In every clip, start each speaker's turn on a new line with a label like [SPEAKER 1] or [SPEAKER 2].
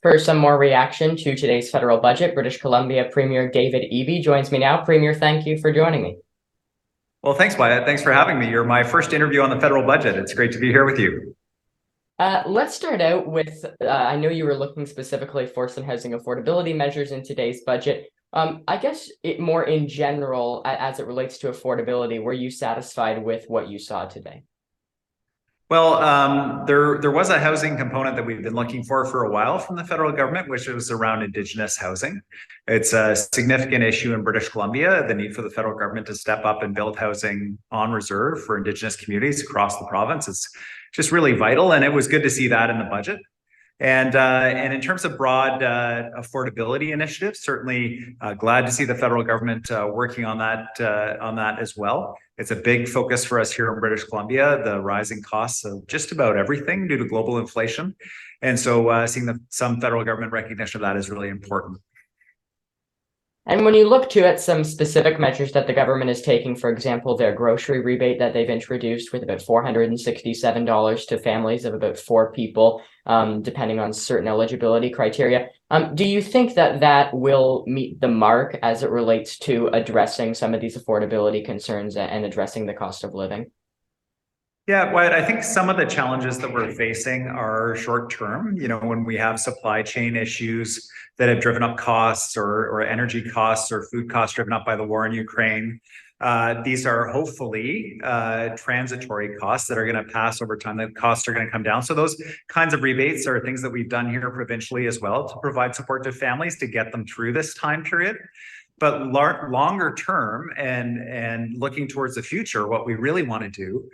[SPEAKER 1] For some more reaction to today's federal budget, British Columbia Premier David Eby joins me now. Premier, thank you for joining me.
[SPEAKER 2] Well, thanks, Wyatt. Thanks for having me. You're my first interview on the federal budget. It's great to be here with you.
[SPEAKER 1] Let's start out with, I know you were looking specifically for some housing affordability measures in today's budget. I guess more in general, as it relates to affordability, were you satisfied with what you saw today?
[SPEAKER 2] Well, there was a housing component that we've been looking for a while from the federal government, which was around Indigenous housing. It's a significant issue in British Columbia, the need for the federal government to step up and build housing on reserve for Indigenous communities across the province. It's just really vital, and it was good to see that in the budget. And in terms of broad affordability initiatives, certainly glad to see the federal government working on that as well. It's a big focus for us here in British Columbia, the rising costs of just about everything due to global inflation. And so seeing some federal government recognition of that is really important.
[SPEAKER 1] And when you look at some specific measures that the government is taking, for example, their grocery rebate that they've introduced with about $467 to families of about 4 people, depending on certain eligibility criteria, do you think that will meet the mark as it relates to addressing some of these affordability concerns and addressing the cost of living?
[SPEAKER 2] Yeah, Wyatt, I think some of the challenges that we're facing are short term. You know, when we have supply chain issues that have driven up costs or energy costs or food costs driven up by the war in Ukraine, these are hopefully transitory costs that are going to pass over time. The costs are going to come down. So those kinds of rebates are things that we've done here provincially as well to provide support to families to get them through this time period. But longer term and looking towards the future, what we really want to do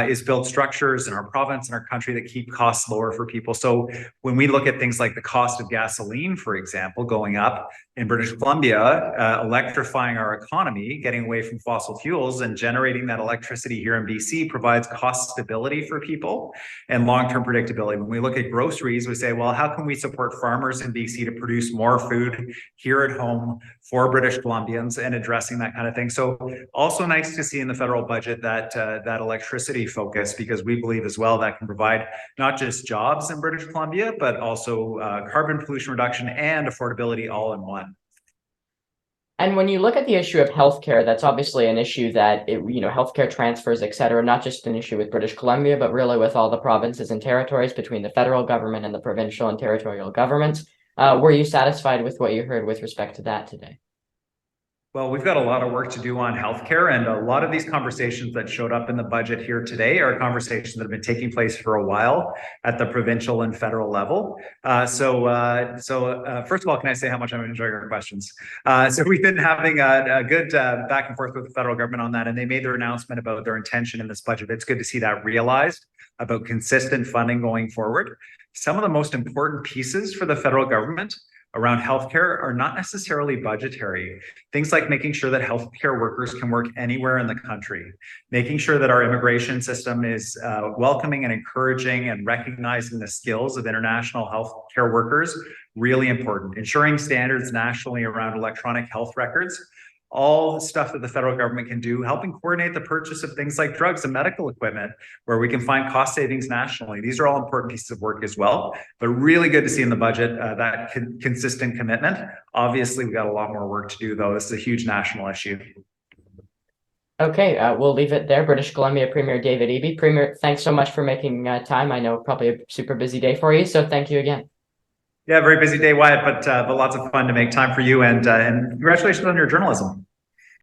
[SPEAKER 2] is build structures in our province and our country that keep costs lower for people. So when we look at things like the cost of gasoline, for example, going up in British Columbia, electrifying our economy, getting away from fossil fuels and generating that electricity here in BC provides cost stability for people and long-term predictability. When we look at groceries, we say, well, how can we support farmers in BC to produce more food here at home for British Columbians and addressing that kind of thing. So also nice to see in the federal budget that electricity focus, because we believe as well that can provide not just jobs in British Columbia, but also carbon pollution reduction and affordability all in one.
[SPEAKER 1] And when you look at the issue of healthcare, that's obviously an issue that, healthcare transfers, et cetera, not just an issue with British Columbia, but really with all the provinces and territories between the federal government and the provincial and territorial governments. Were you satisfied with what you heard with respect to that today?
[SPEAKER 2] Well, we've got a lot of work to do on healthcare, and a lot of these conversations that showed up in the budget here today are conversations that have been taking place for a while at the provincial and federal level. So first of all, can I say how much I'm enjoying our questions? So we've been having a good back and forth with the federal government on that, and they made their announcement about their intention in this budget. It's good to see that realized about consistent funding going forward. Some of the most important pieces for the federal government around healthcare are not necessarily budgetary. Things like making sure that healthcare workers can work anywhere in the country, making sure that our immigration system is welcoming and encouraging and recognizing the skills of international healthcare workers, really important. Ensuring standards nationally around electronic health records, all the stuff that the federal government can do, helping coordinate the purchase of things like drugs and medical equipment, where we can find cost savings nationally. These are all important pieces of work as well, but really good to see in the budget that consistent commitment. Obviously, we've got a lot more work to do, though. This is a huge national issue.
[SPEAKER 1] Okay, we'll leave it there. British Columbia Premier David Eby. Premier, thanks so much for making time. I know probably a super busy day for you, so thank you again.
[SPEAKER 2] Yeah, very busy day, Wyatt, but lots of fun to make time for you, and congratulations on your journalism.